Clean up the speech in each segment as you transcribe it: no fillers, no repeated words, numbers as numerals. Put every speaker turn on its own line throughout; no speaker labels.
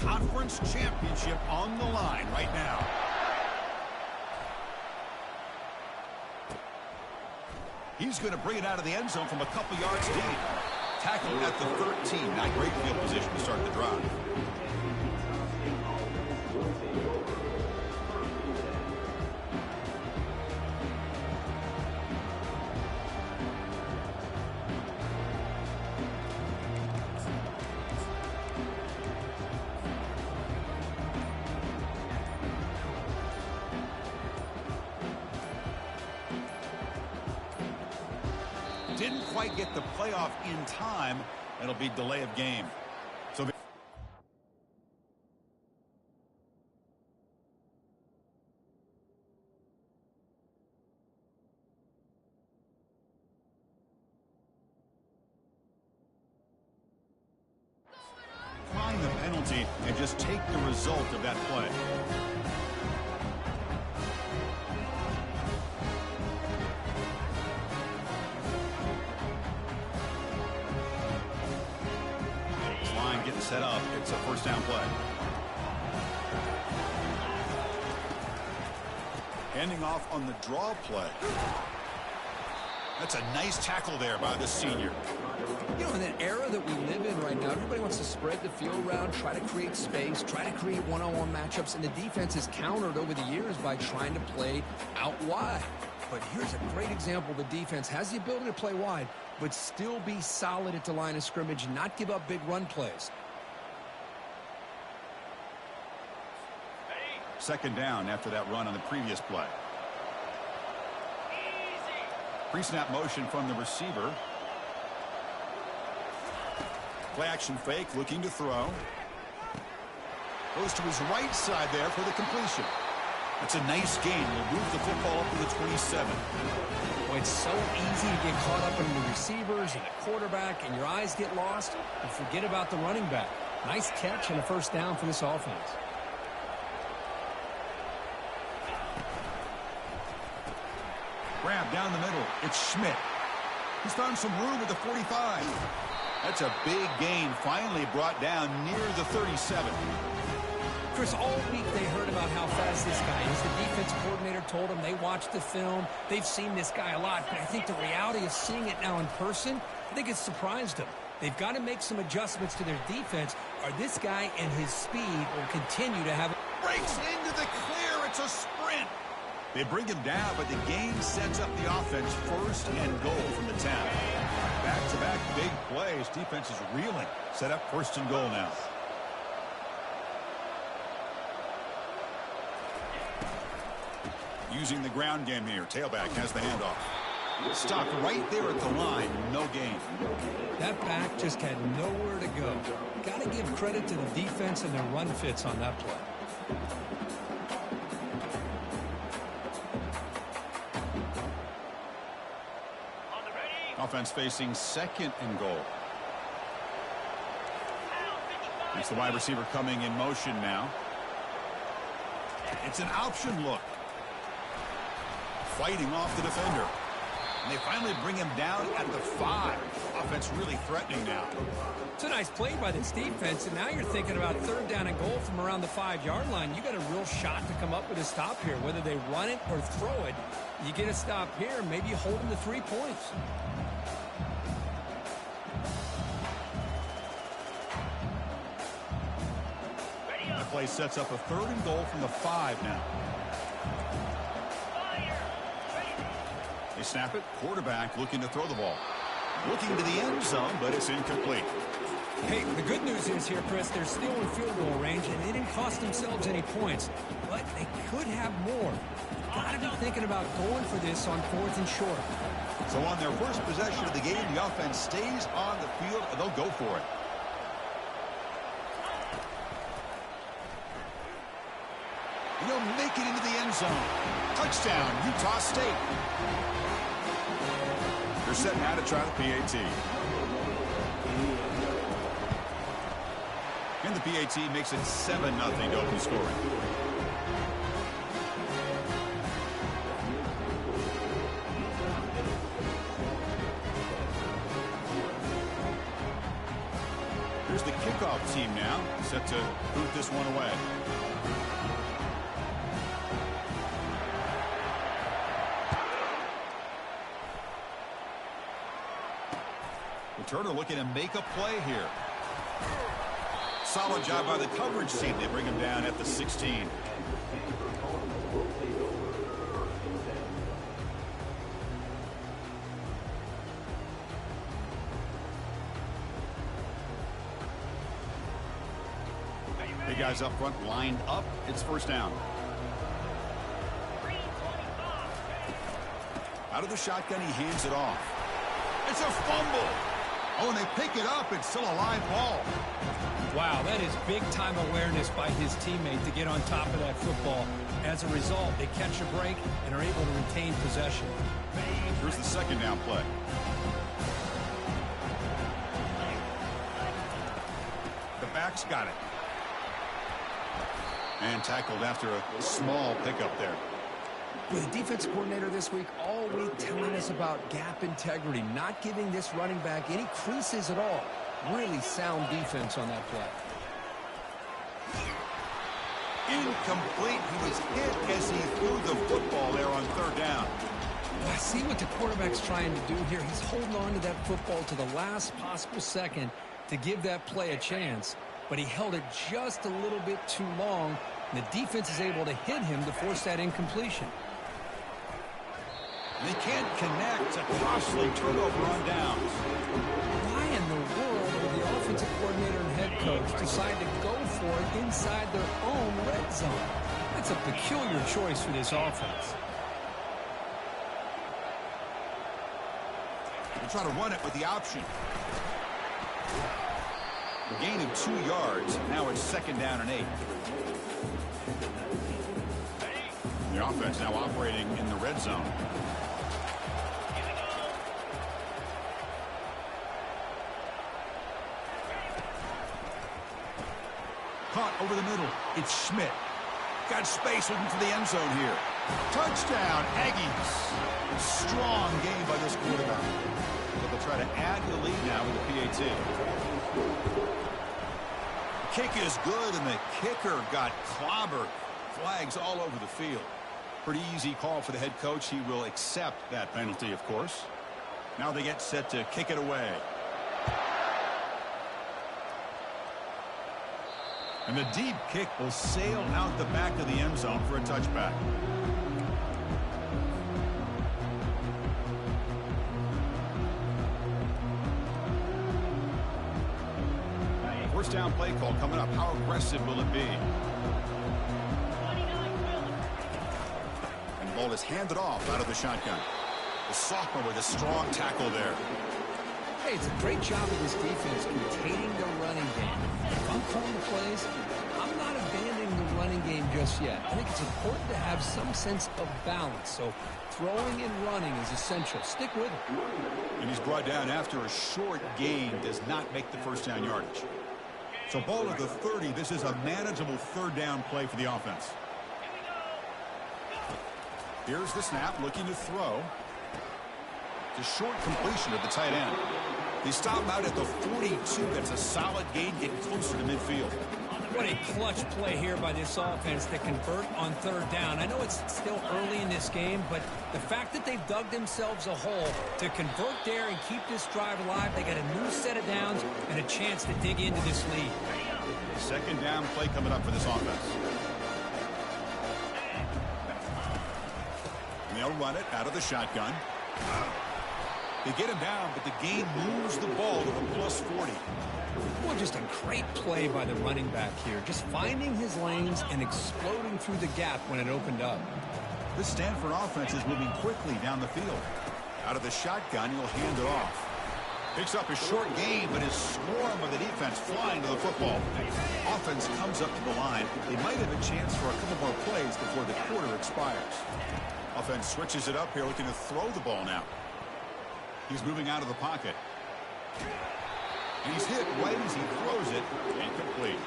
conference championship on the line right now. He's going to bring it out of the end zone from a couple yards deep. Tackled at the 13. Not great field position to start the drive. Didn't quite get the playoff in time. It'll be delay of game. So find the penalty and just take the result of that play. Set up. It's a first down play. Handing off on the draw play. That's a nice tackle there by the senior.
You know, in that era that we live in right now, everybody wants to spread the field around, try to create space, try to create one-on-one matchups, and the defense is countered over the years by trying to play out wide. But here's a great example. The defense has the ability to play wide, but still be solid at the line of scrimmage, not give up big run plays.
Second down after that run on the previous play. Pre-snap motion from the receiver. Play action fake, looking to throw. Goes to his right side there for the completion. That's a nice gain. Will move the football up to the 27.
Well, it's so easy to get caught up in the receivers and the quarterback, and your eyes get lost, and forget about the running back. Nice catch and a first down for this offense.
Grab down the middle. It's Schmidt. He's found some room at the 45. That's a big gain, finally brought down near the 37.
Chris, all week they heard about how fast this guy is. The defense coordinator told them they watched the film. They've seen this guy a lot, but I think the reality of seeing it now in person, I think it's surprised them. They've got to make some adjustments to their defense, or this guy and his speed will continue to have...
Breaks into the clear. It's a sprint. They bring him down, but the game sets up the offense first and goal from the 10. Back-to-back big plays. Defense is reeling. Set up first and goal now. Using the ground game here. Tailback has the handoff. Stopped right there at the line. No gain.
That back just had nowhere to go. Got to give credit to the defense and their run fits on that play.
Offense facing second and goal. It's the wide receiver coming in motion now. It's an option look. Fighting off the defender. And they finally bring him down at the 5. Offense really threatening now.
It's a nice play by this defense, and now you're thinking about third down and goal from around the 5-yard line. You got a real shot to come up with a stop here. Whether they run it or throw it, you get a stop here, maybe you hold them to 3 points.
The play sets up a third and goal from the 5 now. They snap it. Quarterback looking to throw the ball. Looking to the end zone, but it's incomplete.
Hey, the good news is here, Chris, they're still in field goal range, and they didn't cost themselves any points. But they could have more. Got to be thinking about going for this on 4th and short.
So on their first possession of the game, the offense stays on the field, and they'll go for it. And he'll make it into the end zone. Touchdown, Utah State. They're set now to try the PAT. And the PAT makes it 7-0 to open scoring. Here's the kickoff team now, set to boot this one away. Returner looking to make a play here. Solid job by the coverage team. They bring him down at the 16. Big guys up front lined up. It's first down. Out of the shotgun, he hands it off. It's a fumble. Oh, and they pick it up. It's still a live ball.
Wow, that is big-time awareness by his teammate to get on top of that football. As a result, they catch a break and are able to retain possession.
Here's the second down play. The back's got it. And tackled after a small pickup there.
With the defense coordinator this week, all week telling us about gap integrity, not giving this running back any creases at all. Really sound defense on that play.
Incomplete. He was hit as he threw the football there on third down.
I see what the quarterback's trying to do here. He's holding on to that football to the last possible second to give that play a chance. But he held it just a little bit too long, and the defense is able to hit him to force that incompletion.
They can't connect. A costly turnover on downs.
Why in the world would the offensive coordinator and head coach decide to go for it inside their own red zone? That's a peculiar choice for this offense.
They try to run it with the option. A gain of 2 yards. Now it's second down and 8. The offense now operating in the red zone. Caught over the middle. It's Schmidt. Got space looking for the end zone here. Touchdown, Aggies. Strong game by this quarterback. But they'll try to add to the lead now with the PAT. The kick is good, and the kicker got clobbered. Flags all over the field. Pretty easy call for the head coach. He will accept that penalty, of course. Now they get set to kick it away. And the deep kick will sail out the back of the end zone for a touchback. First down play call coming up. How aggressive will it be? And the ball is handed off out of the shotgun. The sophomore with a strong tackle there.
Hey, it's a great job of this defense containing the running game. If I'm calling the plays, I'm not abandoning the running game just yet. I think it's important to have some sense of balance. So throwing and running is essential. Stick with it.
And he's brought down after a short gain. Does not make the first down yardage. So ball at the 30. This is a manageable third down play for the offense. Here's the snap, looking to throw. It's a short completion at the tight end. They stop out at the 42. That's a solid gain, getting closer to midfield.
What a clutch play here by this offense to convert on third down. I know it's still early in this game, but the fact that they've dug themselves a hole to convert there and keep this drive alive, they got a new set of downs and a chance to dig into this lead.
Second down play coming up for this offense. And they'll run it out of the shotgun. They get him down, but the game moves the ball to the plus 40.
Boy, just a great play by the running back here. Just finding his lanes and exploding through the gap when it opened up.
This Stanford offense is moving quickly down the field. Out of the shotgun, he'll hand it off. Picks up a short gain, but his swarm of the defense flying to the football. Offense comes up to the line. They might have a chance for a couple more plays before the quarter expires. Offense switches it up here, looking to throw the ball now. He's moving out of the pocket. And he's hit right as he throws it. Incomplete.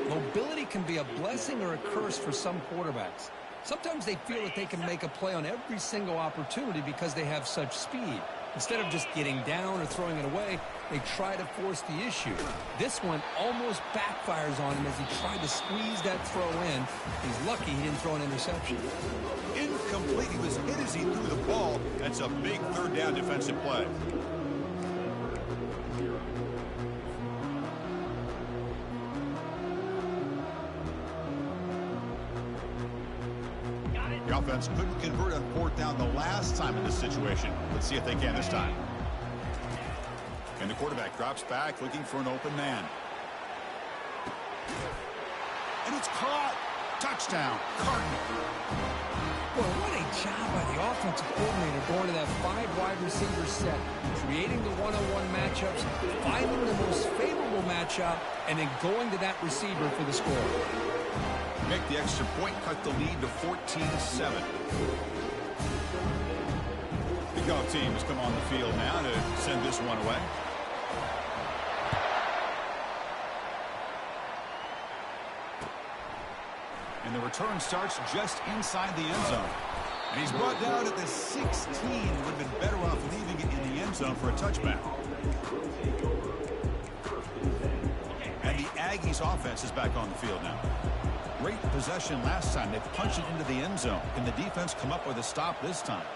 Mobility can be a blessing or a curse for some quarterbacks. Sometimes they feel that they can make a play on every single opportunity because they have such speed.
Instead of just getting down or throwing it away, they try to force the issue. This one almost backfires on him as he tried to squeeze that throw in. He's lucky he didn't throw an interception.
Incomplete. He was hit as he threw the ball. That's a big third down defensive play. The offense couldn't convert on fourth down the last time in this situation. Let's see if they can this time. And the quarterback drops back looking for an open man. And it's caught. Touchdown, Cardinal.
Well, what a job by the offensive coordinator going to that 5 wide receiver set, creating the one-on-one matchups, finding the most favorable matchup, and then going to that receiver for the score.
Make the extra point, cut the lead to 14-7. The golf team has come on the field now to send this one away. And the return starts just inside the end zone. And he's brought down at the 16. Would have been better off leaving it in the end zone for a touchback. And the Aggies offense is back on the field now. Great possession last time. They punched it into the end zone. Can the defense come up with a stop this time?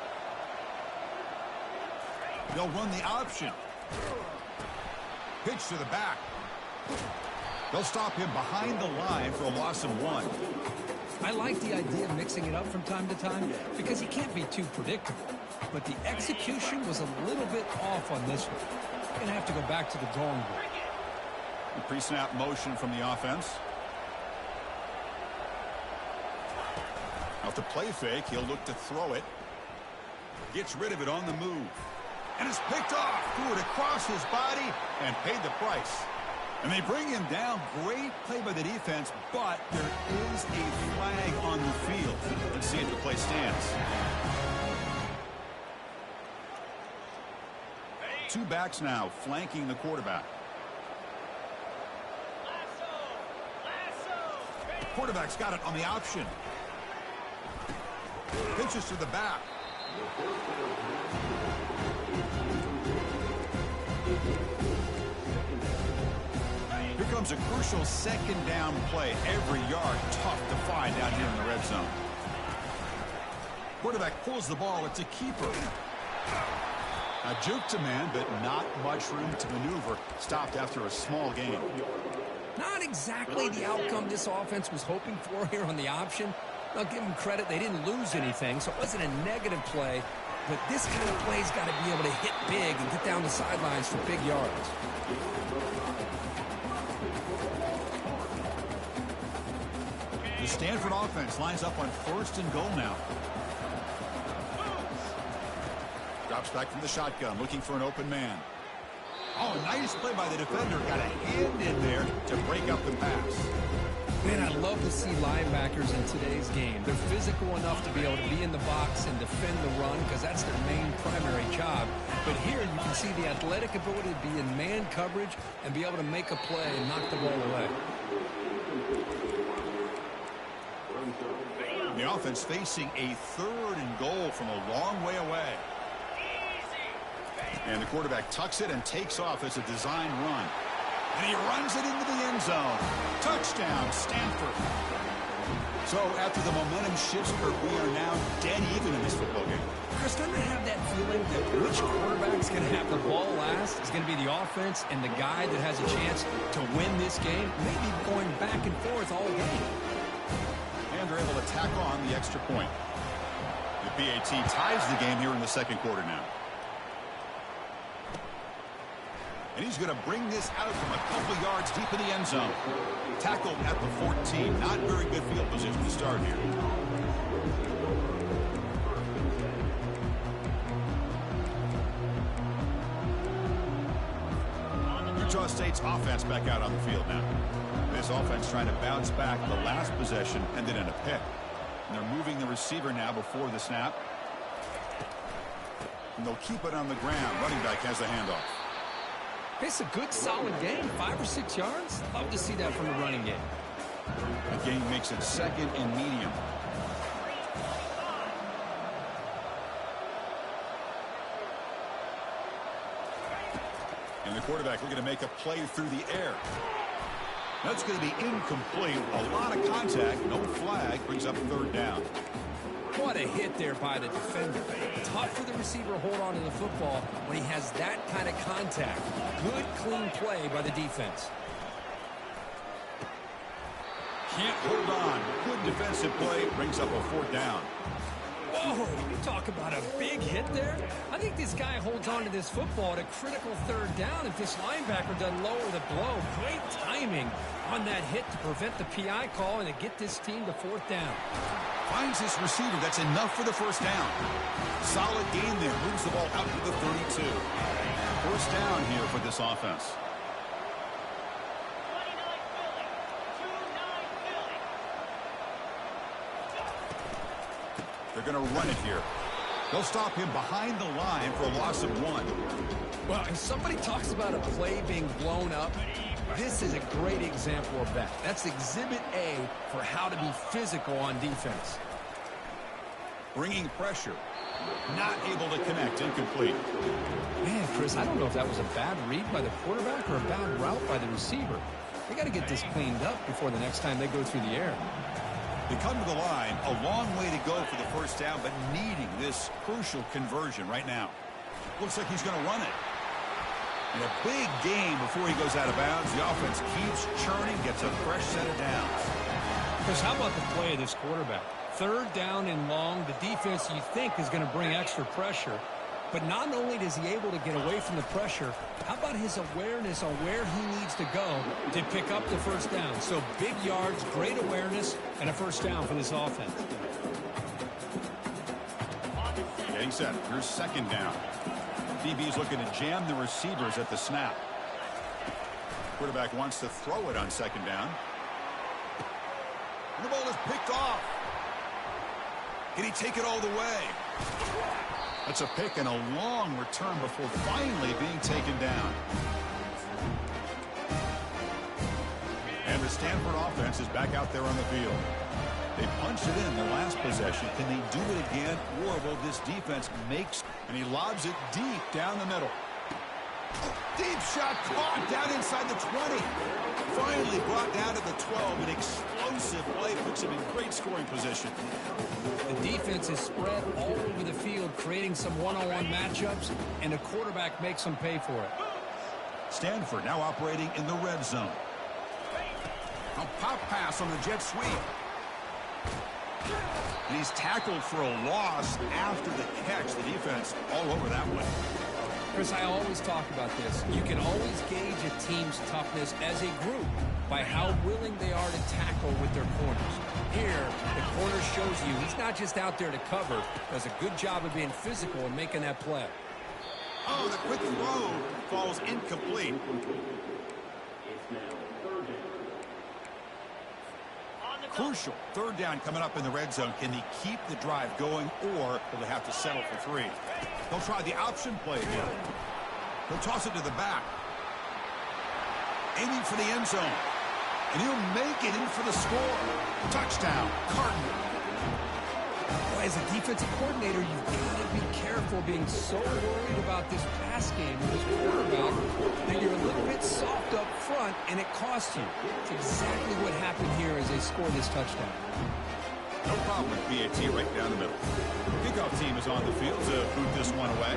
They'll run the option. Pitch to the back. They'll stop him behind the line for a loss of 1.
I like the idea of mixing it up from time to time because he can't be too predictable. But the execution was a little bit off on this one. They're going to have to go back to the drawing board.
The pre-snap motion from the offense. Off the play fake, he'll look to throw it. Gets rid of it on the move. And it's picked off. Threw it across his body and paid the price. And they bring him down. Great play by the defense, but there is a flag on the field. Let's see if the play stands. 2 backs now flanking the quarterback. Quarterback's got it on the option. Pitches to the back. Here comes a crucial second down play. Every yard tough to find down here in the red zone. Quarterback pulls the ball. It's a keeper. A juke to man, but not much room to maneuver. Stopped after a small gain.
Not exactly the outcome this offense was hoping for here on the option. I'll give them credit. They didn't lose anything, so it wasn't a negative play. But this kind of play's got to be able to hit big and get down the sidelines for big yards.
The Stanford offense lines up on 1st and goal now. Drops back from the shotgun, looking for an open man. Oh, nice play by the defender. Got a hand in there to break up the pass.
Man, I love to see linebackers in today's game. They're physical enough to be able to be in the box and defend the run because that's their main primary job. But here you can see the athletic ability to be in man coverage and be able to make a play and knock the ball away.
The offense facing a 3rd and goal from a long way away. And the quarterback tucks it and takes off as a design run. And he runs it into the end zone. Touchdown, Stanford. So after the momentum shifts, we are now dead even in this football game.
Chris, don't I have that feeling that which quarterback's going to have the ball last is going to be the offense and the guy that has a chance to win this game, maybe going back and forth all game.
And they're able to tack on the extra point. The PAT ties the game here in the second quarter now. And he's going to bring this out from a couple yards deep in the end zone. Tackled at the 14. Not very good field position to start here. Utah State's offense back out on the field now. This offense trying to bounce back. The last possession ended in a pick. And they're moving the receiver now before the snap. And they'll keep it on the ground. Running back has the handoff.
It's a good, solid game. 5 or 6 yards. Love to see that from the running game.
The game makes it 2nd and medium. And the quarterback looking to make a play through the air. That's going to be incomplete. A lot of contact. No flag. Brings up third down.
What a hit there by the defender. Tough for the receiver to hold on to the football when he has that kind of contact. Good, clean play by the defense.
Can't hold on. Good defensive play. Brings up a fourth down.
Whoa, you talk about a big hit there. I think this guy holds on to this football at a critical third down if this linebacker doesn't lower the blow. Great timing on that hit to prevent the PI call and to get this team to fourth down.
Finds his receiver. That's enough for the first down. Solid gain there. Moves the ball out to the 32. First down here for this offense. They're going to run it here. They'll stop him behind the line for a loss of 1.
Well, if somebody talks about a play being blown up, this is a great example of that. That's exhibit A for how to be physical on defense.
Bringing pressure. Not able to connect. Incomplete.
Man, Chris, I don't know if that was a bad read by the quarterback or a bad route by the receiver. They got to get this cleaned up before the next time they go through the air.
They come to the line, a long way to go for the first down, but needing this crucial conversion right now. Looks like he's going to run it. And a big game before he goes out of bounds. The offense keeps churning, gets a fresh set of downs.
Chris, how about the play of this quarterback? Third down and long. The defense, you think, is going to bring extra pressure. But not only is he able to get away from the pressure, how about his awareness on where he needs to go to pick up the first down? So big yards, great awareness, and a first down for this offense.
Getting set. Here's second down. DB's looking to jam the receivers at the snap. Quarterback wants to throw it on second down. And the ball is picked off. Can he take it all the way? That's a pick and a long return before finally being taken down. And the Stanford offense is back out there on the field. They punched it in the last possession. Can they do it again? Or will this defense makes, and he lobs it deep down the middle. Deep shot caught down inside the 20. Finally brought down to the 12. An explosive play puts him in great scoring position.
The defense is spread all over the field, creating some one-on-one matchups, and the quarterback makes them pay for it.
Stanford now operating in the red zone. A pop pass on the jet sweep. And he's tackled for a loss after the catch. The defense all over that one.
Chris, I always talk about this. You can always gauge a team's toughness as a group by how willing they are to tackle with their corners. Here, the corner shows you he's not just out there to cover, does a good job of being physical and making that play.
Oh, the quick throw falls incomplete. Crucial third down coming up in the red zone. Can he keep the drive going, or will they have to settle for 3? They'll try the option play here. He'll toss it to the back. Aiming for the end zone. And he'll make it in for the score. Touchdown, Cardinal.
Well, as a defensive coordinator, you've got to be careful being so worried about this pass game with this quarterback that you're a little bit soft up front, and it costs you. It's exactly what happened here as they score this touchdown.
No problem with BAT right down the middle. The kickoff team is on the field to boot this one away.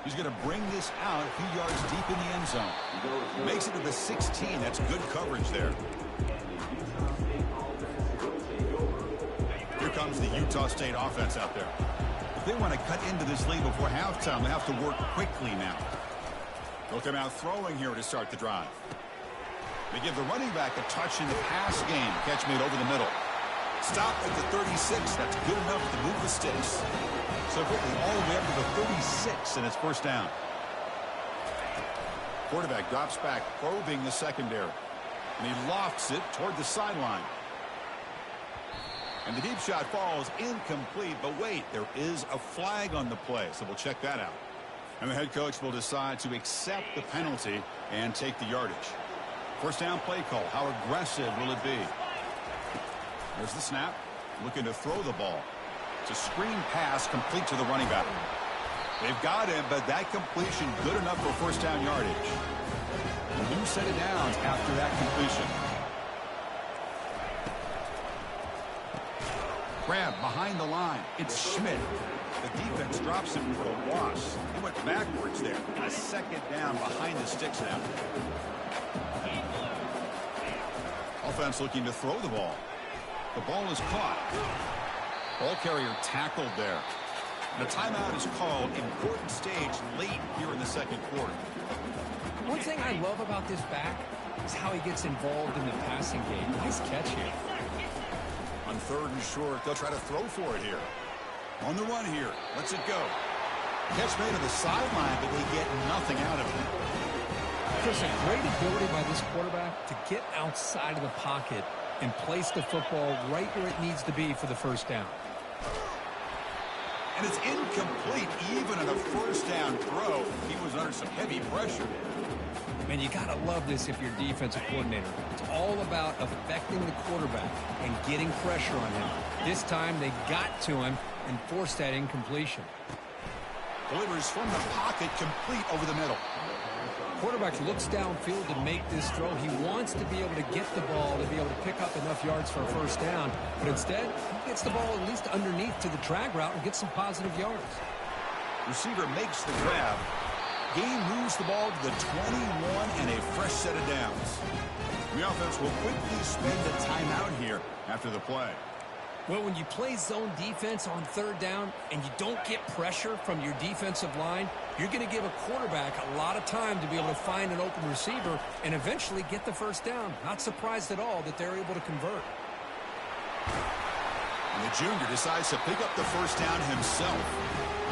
He's going to bring this out a few yards deep in the end zone. Makes it to the 16. That's good coverage there. Here comes the Utah State offense out there. If they want to cut into this lead before halftime, they have to work quickly now. They'll come out throwing here to start the drive. They give the running back a touch in the pass game. Catch made over the middle. Stop at the 36. That's good enough to move the sticks. So quickly all the way up to the 36, and it's first down. Quarterback drops back, probing the secondary. And he lofts it toward the sideline. And the deep shot falls incomplete. But wait, there is a flag on the play, so we'll check that out. And the head coach will decide to accept the penalty and take the yardage. First down play call. How aggressive will it be? There's the snap. Looking to throw the ball. It's a screen pass complete to the running back. They've got him, but that completion good enough for first down yardage. A new set of downs after that completion. Grab behind the line. It's Schmidt. The defense drops him for a loss. He went backwards there. A second down behind the sticks now. Offense looking to throw the ball. The ball is caught. Ball carrier tackled there. The timeout is called. Important stage late here in the second quarter.
One thing I love about this back is how he gets involved in the passing game. Nice catch here.
On third and short, they'll try to throw for it here. On the run here. Lets it go. Catch made on the sideline, but they get nothing out of it.
Chris, a great ability by this quarterback to get outside of the pocket and place the football right where it needs to be for the first down.
And it's incomplete even on a first down throw. He was under some heavy pressure.
Man, you got to love this if you're a defensive coordinator. It's all about affecting the quarterback and getting pressure on him. This time they got to him and forced that incompletion.
Delivers from the pocket, complete over the middle.
Quarterback looks downfield to make this throw. He wants to be able to get the ball to be able to pick up enough yards for a first down. But instead, he gets the ball at least underneath to the drag route and gets some positive yards.
Receiver makes the grab. Gain moves the ball to the 21 and a fresh set of downs. The offense will quickly spend a timeout here after the play.
Well, when you play zone defense on third down and you don't get pressure from your defensive line, you're going to give a quarterback a lot of time to be able to find an open receiver and eventually get the first down. Not surprised at all that they're able to convert.
And the junior decides to pick up the first down himself.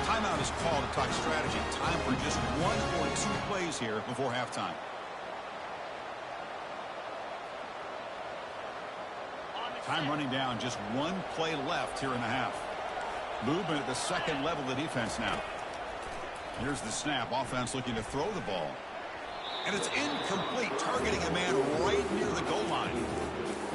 Timeout is called to talk strategy. Time for just one or two plays here before halftime. Time running down, just one play left here in the half. Movement at the second level of the defense now. Here's the snap. Offense looking to throw the ball. And it's incomplete, targeting a man right near the goal line.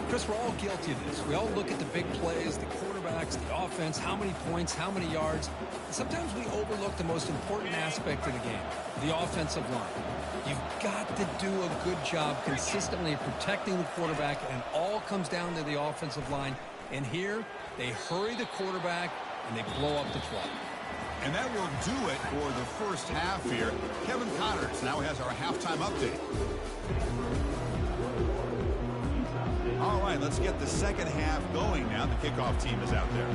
Chris, we're all guilty of this. We all look at the big plays, the quarterbacks, the offense, how many points, how many yards. Sometimes we overlook the most important aspect of the game, the offensive line. You've got to do a good job consistently protecting the quarterback, and it all comes down to the offensive line. And here, they hurry the quarterback, and they blow up the clock.
And that will do it for the first half here. Kevin Connors now has our halftime update. All right, let's get the second half going now. The kickoff team is out there.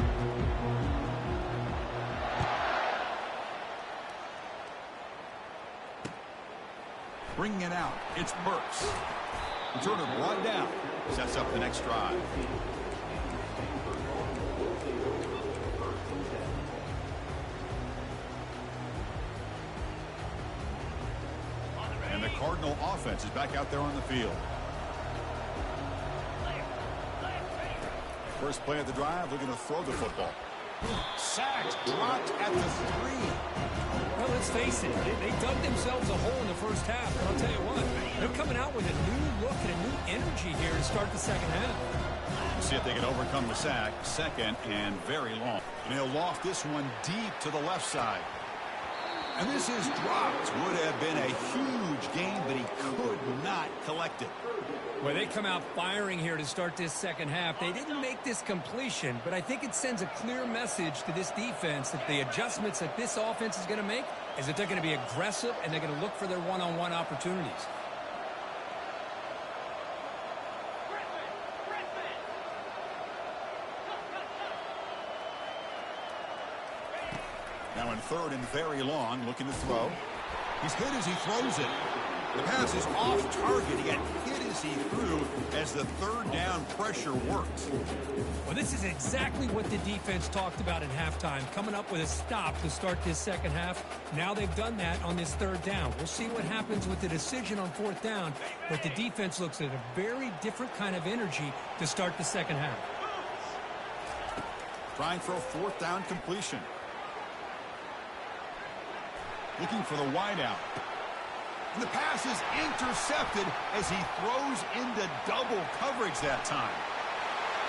Bringing it out, it's Burks. Returner brought down. Sets up the next drive. And the Cardinal offense is back out there on the field. First play of the drive, looking to throw the football. Sacked, dropped at the 3.
Well, let's face it, they dug themselves a hole in the first half. But I'll tell you what, they're coming out with a new look and a new energy here to start the second half.
See if they can overcome the sack. Second and very long. And he'll loft this one deep to the left side. And this is dropped. Would have been a huge gain, but he could not collect it.
Well, they come out firing here to start this second half. They didn't make this completion, but I think it sends a clear message to this defense that the adjustments that this offense is going to make is that they're going to be aggressive and they're going to look for their one-on-one opportunities.
Now in third and very long, looking to throw. He's hit as he throws it. The pass is off target. He got hit as he threw as the third down pressure worked.
Well, this is exactly what the defense talked about at halftime, coming up with a stop to start this second half. Now they've done that on this third down. We'll see what happens with the decision on fourth down, but the defense looks at a very different kind of energy to start the second half.
Trying for a fourth down completion. Looking for the wideout. And the pass is intercepted as he throws into double coverage that time.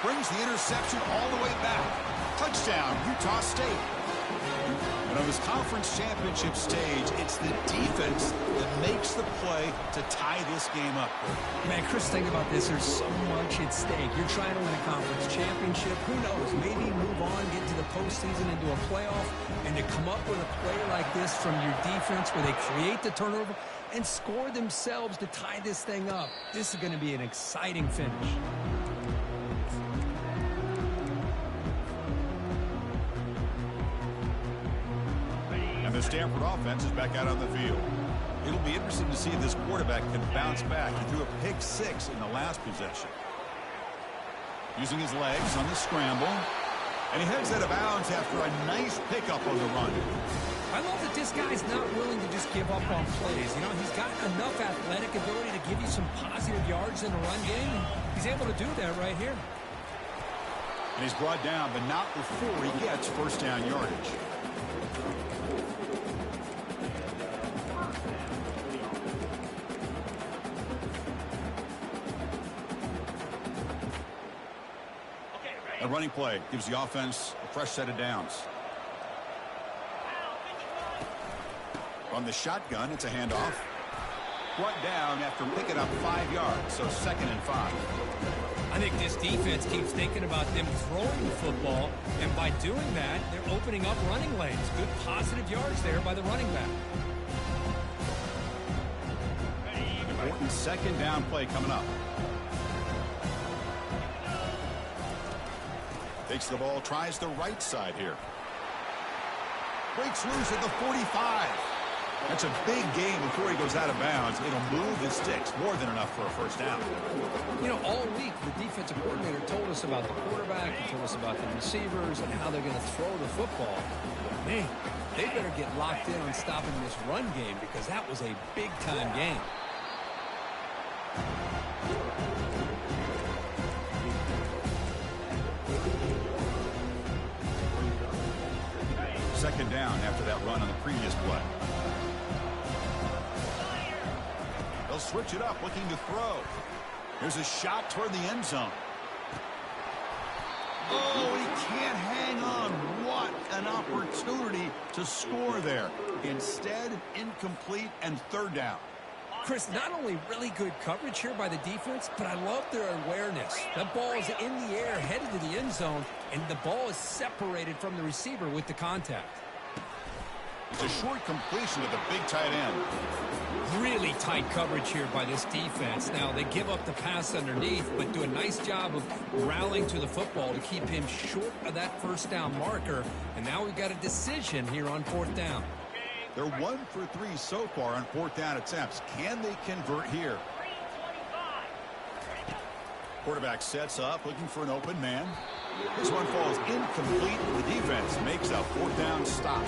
Brings the interception all the way back. Touchdown, Utah State. And on this conference championship stage, it's the defense that makes the play to tie this game up.
Man, Chris, think about this. There's so much at stake. You're trying to win a conference championship. Who knows? Maybe move on, get to the postseason, into a playoff, and to come up with a play like this from your defense where they create the turnover and score themselves to tie this thing up. This is going to be an exciting finish.
And the Stanford offense is back out on the field. It'll be interesting to see if this quarterback can bounce back. He threw a pick 6 in the last possession. Using his legs on the scramble. And he heads out of bounds after a nice pickup on the run.
I love that this guy's not willing to just give up on plays. You know, he's got enough athletic ability to give you some positive yards in the run game, and he's able to do that right here.
And he's brought down, but not before he gets first down yardage. A running play gives the offense a fresh set of downs. On the shotgun, it's a handoff. Brought down after picking up 5 yards, so 2nd and 5.
I think this defense keeps thinking about them throwing the football, and by doing that, they're opening up running lanes. Good positive yards there by the running back.
Important 2nd down play coming up. Takes the ball, tries the right side here. Breaks loose at the 45. That's a big gain before he goes out of bounds. It'll move his sticks, more than enough for a first down.
You know, all week, the defensive coordinator told us about the quarterback, he told us about the receivers, and how they're going to throw the football. Man, they better get locked in on stopping this run game, because that was a big-time game.
Second down after that run on the previous play. They'll switch it up, looking to throw. There's a shot toward the end zone. Oh, he can't hang on. What an opportunity to score there. Instead, incomplete and 3rd down.
Chris, not only really good coverage here by the defense, but I love their awareness. The ball is in the air, headed to the end zone, and the ball is separated from the receiver with the contact.
It's a short completion to the big tight end.
Really tight coverage here by this defense. Now, they give up the pass underneath, but do a nice job of rallying to the football to keep him short of that first down marker. And now we've got a decision here on 4th down.
They're 1 for 3 so far on 4th down attempts. Can they convert here? Quarterback sets up, looking for an open man. This one falls incomplete. The defense makes a 4th down stop.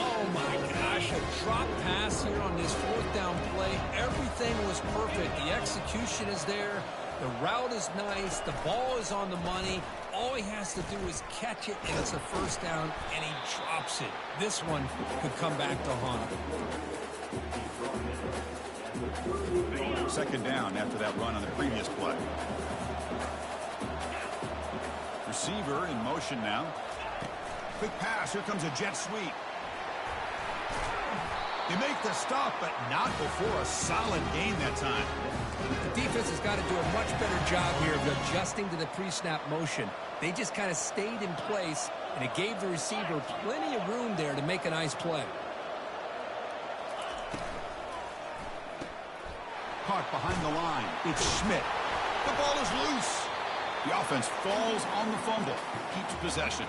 Oh, my gosh, a drop pass here on this 4th down play. Everything was perfect. The execution is there. The route is nice. The ball is on the money. All he has to do is catch it, and it's a first down, and he drops it. This one could come back to haunt him.
2nd down after that run on the previous play. Receiver in motion now. Quick pass. Here comes a jet sweep. They make the stop, but not before a solid gain that time.
The defense has got to do a much better job here of adjusting to the pre-snap motion. They just kind of stayed in place, and it gave the receiver plenty of room there to make a nice play.
Caught behind the line. It's Schmidt. The ball is loose. The offense falls on the fumble. Keeps possession.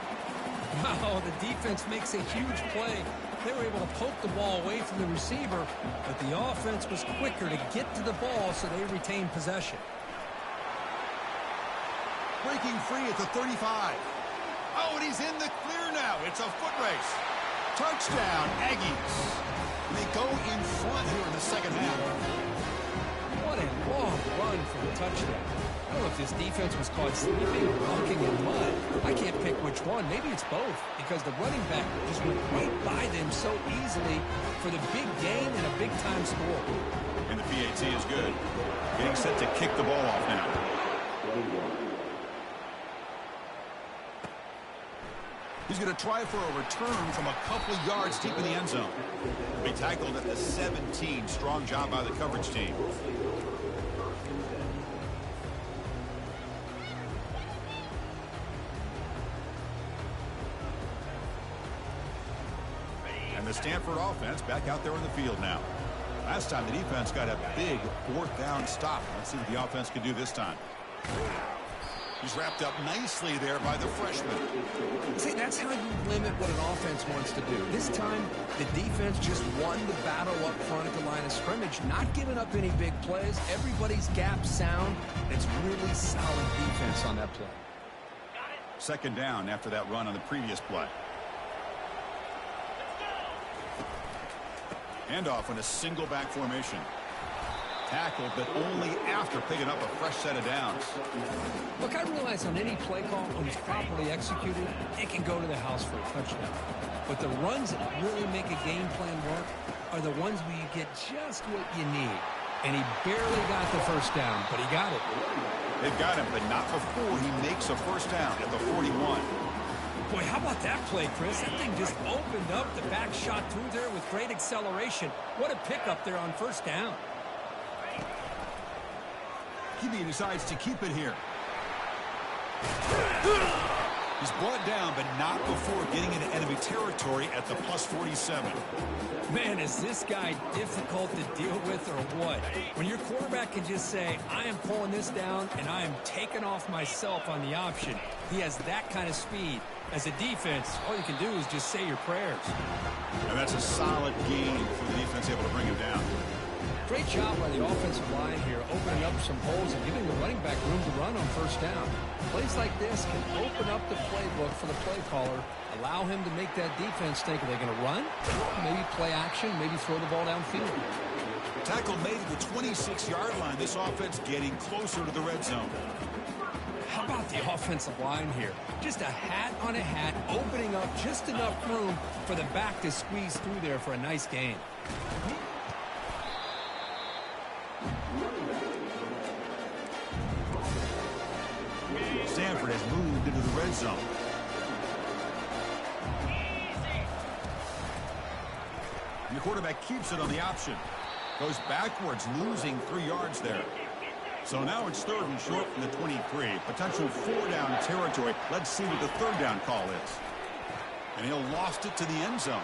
Wow, the defense makes a huge play. They were able to poke the ball away from the receiver, but the offense was quicker to get to the ball, so they retained possession.
Breaking free at the 35. Oh, and he's in the clear now. It's a foot race. Touchdown, Aggies. They go in front here in the 2nd half.
What a long run for the touchdown. I don't know if this defense was caught sleeping or walking in mud. I can't pick which one. Maybe it's both, because the running back just went right by them so easily for the big gain and a big-time score.
And the PAT is good. Getting set to kick the ball off now. He's going to try for a return from a couple yards deep in the end zone. He tackled at the 17. Strong job by the coverage team. And the Stanford offense back out there on the field now. Last time the defense got a big fourth down stop. Let's see what the offense can do this time. He's wrapped up nicely there by the freshman.
See, that's how you limit what an offense wants to do. This time, the defense just won the battle up front at the line of scrimmage, not giving up any big plays. Everybody's gap sound. It's really solid defense on that play.
Second down after that run on the previous play. Handoff in a single back formation. Tackled, but only after picking up a fresh set of downs.
Look, I realize on any play call, when it's properly executed, it can go to the house for a touchdown. But the runs that really make a game plan work are the ones where you get just what you need. And he barely got the first down, but he got it.
They've got him, but not before he makes a first down at the 41.
Boy, how about that play, Chris? That thing just opened up. The back shot through there with great acceleration. What a pickup there on first down.
He decides to keep it here. He's brought down, but not before getting into enemy territory at the plus 47.
Man, is this guy difficult to deal with or what? When your quarterback can just say, I am pulling this down and I am taking off myself on the option. He has that kind of speed. As a defense, all you can do is just say your prayers.
And that's a solid gain for the defense able to bring him down.
Great job by the offensive line here, opening up some holes and giving the running back room to run on first down. Plays like this can open up the playbook for the play caller, allow him to make that defense think, are they going to run? Maybe play action, maybe throw the ball downfield.
Tackle made at the 26-yard line. This offense getting closer to the red zone.
How about the offensive line here? Just a hat on a hat, opening up just enough room for the back to squeeze through there for a nice gain.
Stanford has moved into the red zone. And the quarterback keeps it on the option. Goes backwards, losing 3 yards there. So now it's third and short from the 23. Potential 4-down territory. Let's see what the third down call is. And he'll lost it to the end zone.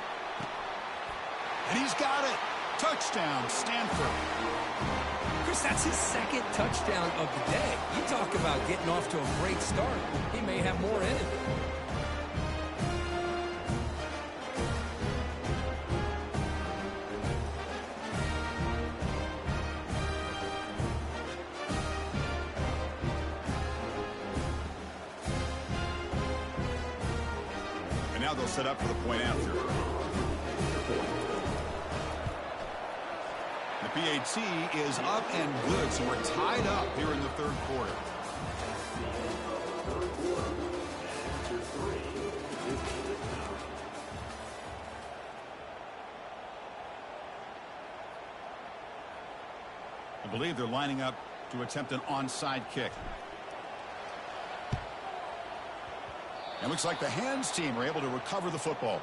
And he's got it. Touchdown, Stanford.
Chris, that's his second touchdown of the day. You talk about getting off to a great start. He may have more in it.
And now they'll set up for the point after. The PAT is up and good, so we're tied up here in the third quarter. I believe they're lining up to attempt an onside kick. And looks like the hands team are able to recover the football.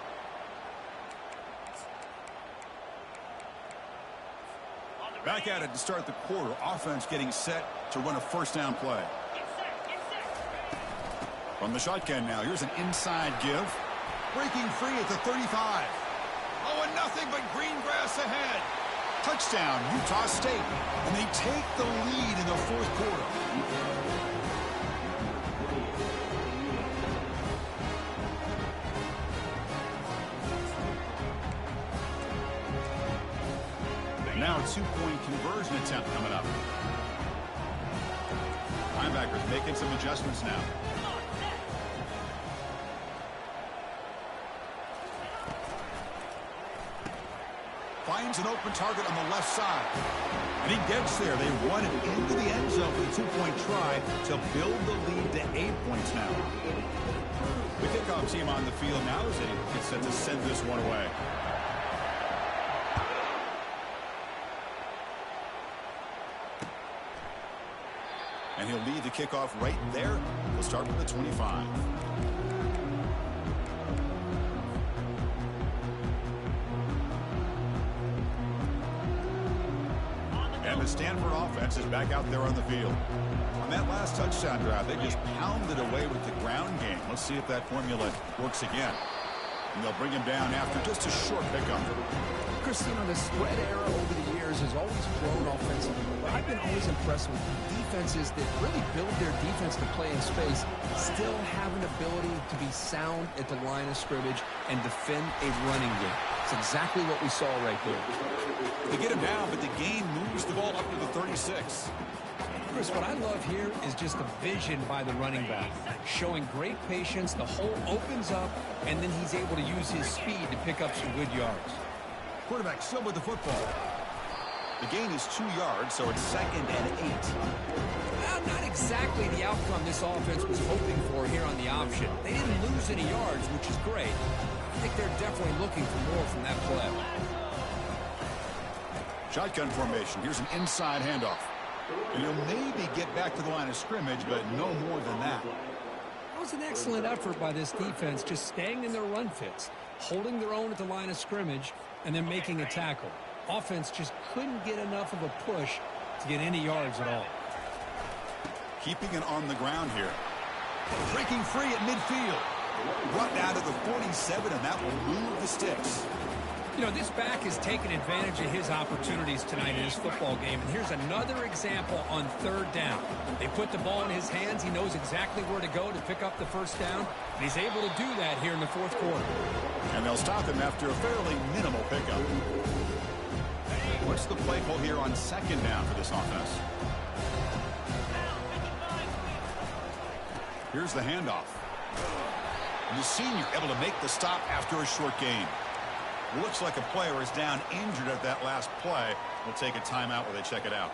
Back at it to start the quarter. Offense getting set to run a first down play. From the shotgun now. Here's an inside give. Breaking free at the 35. Oh, and nothing but green grass ahead. Touchdown, Utah State. And they take the lead in the fourth quarter. Now a two-point conversion attempt coming up. Linebackers making some adjustments now. Finds an open target on the left side. And he gets there. They run it into the end zone for the two-point try to build the lead to 8 points now. The kickoff team on the field now as they get set to send this one away. And he'll lead the kickoff right there. We'll start with the 25. And the Stanford offense is back out there on the field. On that last touchdown drive, they just pounded away with the ground game. Let's see if that formula works again. And they'll bring him down after just a short pickup.
Christine, the spread era over the years has always grown offensively, but I've been always impressed with defenses that really build their defense to play in space, still have an ability to be sound at the line of scrimmage and defend a running game. It's exactly what we saw right there.
They get him down, but the game moves the ball up to the 36.
Chris, what I love here is just the vision by the running back, showing great patience. The hole opens up, and then he's able to use his speed to pick up some good yards.
Quarterback still with the football. The gain is 2 yards, so it's 2nd and 8.
Well, not exactly the outcome this offense was hoping for here on the option. They didn't lose any yards, which is great. I think they're definitely looking for more from that play.
Shotgun formation. Here's an inside handoff. And he'll maybe get back to the line of scrimmage, but no more than that.
That was an excellent effort by this defense, just staying in their run fits, holding their own at the line of scrimmage, and then making a tackle. Offense just couldn't get enough of a push to get any yards at all.
Keeping it on the ground here. Breaking free at midfield. Brought down to the 47, and that will move the sticks.
You know, this back has taken advantage of his opportunities tonight in his football game. And here's another example on 3rd down. They put the ball in his hands. He knows exactly where to go to pick up the first down. And he's able to do that here in the 4th quarter.
And they'll stop him after a fairly minimal pickup. What's the play call here on 2nd down for this offense? Here's the handoff. And the senior able to make the stop after a short gain. Looks like a player is down injured at that last play. We'll take a timeout while they check it out.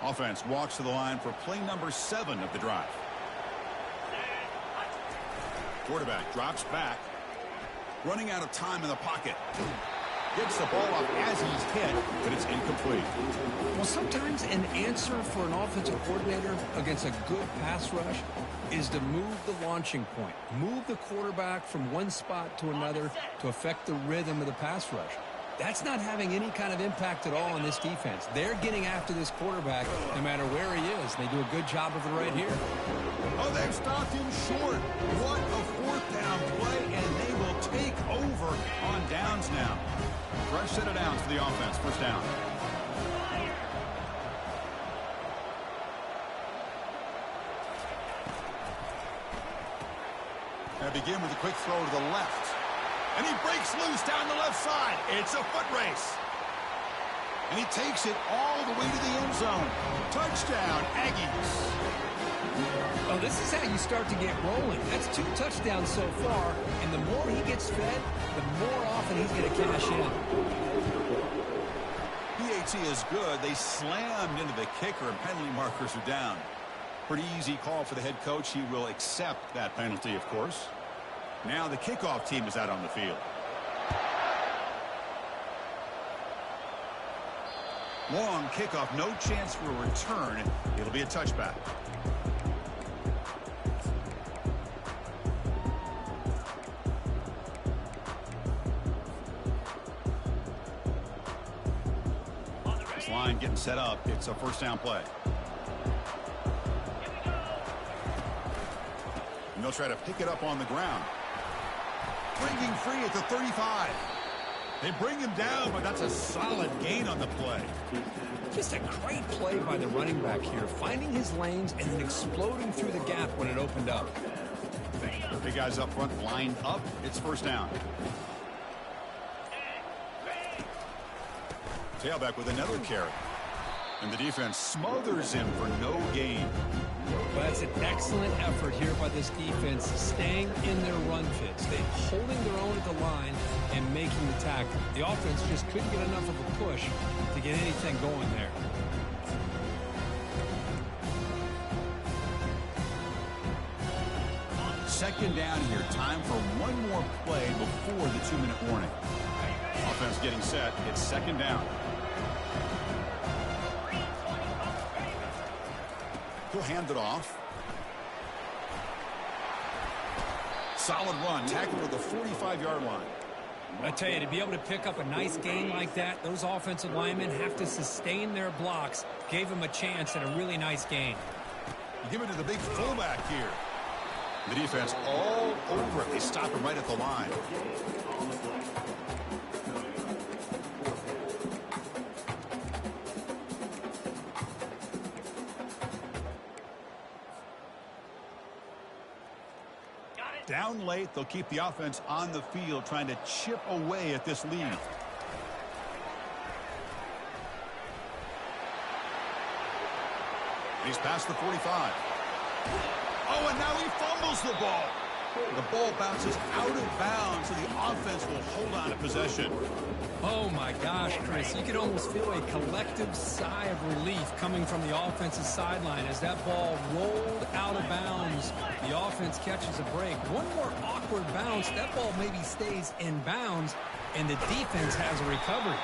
Offense walks to the line for play number 7 of the drive. Quarterback drops back. Running out of time in the pocket. Gets the ball up as he's hit, but it's incomplete.
Well, sometimes an answer for an offensive coordinator against a good pass rush is to move the launching point. Move the quarterback from one spot to another to affect the rhythm of the pass rush. That's not having any kind of impact at all on this defense. They're getting after this quarterback no matter where he is. They do a good job of it right here.
Oh, they've stopped him short. What a 4th down play, and they will take over on downs now. Fresh set of downs for the offense. 1st down. They begin with a quick throw to the left. And he breaks loose down the left side. It's a foot race. And he takes it all the way to the end zone. Touchdown, Aggies.
Well, this is how you start to get rolling. That's 2 touchdowns so far, and the more he gets fed, the more often he's going to cash in.
PAT is good. They slammed into the kicker, and penalty markers are down. Pretty easy call for the head coach. He will accept that penalty, of course. Now the kickoff team is out on the field. Long kickoff, no chance for a return. It'll be a touchback. This line getting set up. It's a 1st down play. And they'll try to pick it up on the ground. Breaking free at the 35. They bring him down, but that's a solid gain on the play.
Just a great play by the running back here, finding his lanes and then exploding through the gap when it opened up.
Big guys up front lined up. It's 1st down. Tailback with another carry. And the defense smothers him for no gain.
Well, that's an excellent effort here by this defense, staying in their run fits. They're holding their own at the line and making the tackle. The offense just couldn't get enough of a push to get anything going there.
Second down here. Time for one more play before the 2-minute warning. Offense getting set. It's 2nd down. He'll hand it off. Solid run. Tackled at the 45-yard line.
I tell you, to be able to pick up a nice gain like that, those offensive linemen have to sustain their blocks. Gave them a chance at a really nice gain.
You give it to the big fullback here. The defense all over it. They stop him right at the line. Down late, they'll keep the offense on the field, trying to chip away at this lead. He's past the 45. Oh, and now he fumbles the ball. The ball bounces out of bounds, so the offense will hold on to possession.
Oh, my gosh, Chris. You could almost feel a collective sigh of relief coming from the offensive sideline as that ball rolled out of bounds. The offense catches a break. One more awkward bounce. That ball maybe stays in bounds, and the defense has a recovery.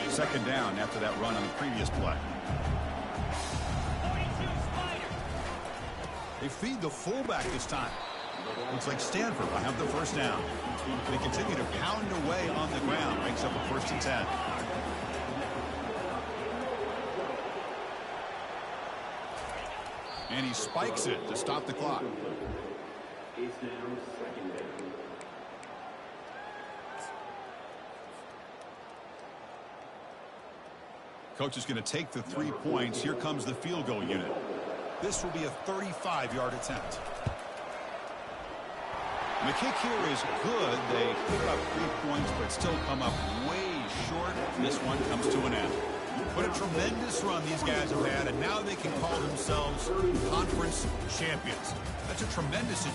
Second down after that run on the previous play. They feed the fullback this time. Looks like Stanford will have the first down. They continue to pound away on the ground. Makes up a 1st and 10. And he spikes it to stop the clock. Coach is going to take the 3 points. Here comes the field goal unit. This will be a 35-yard attempt. The kick here is good. They pick up 3 points, but still come up way short. This one comes to an end. What a tremendous run these guys have had, and now they can call themselves conference champions. That's a tremendous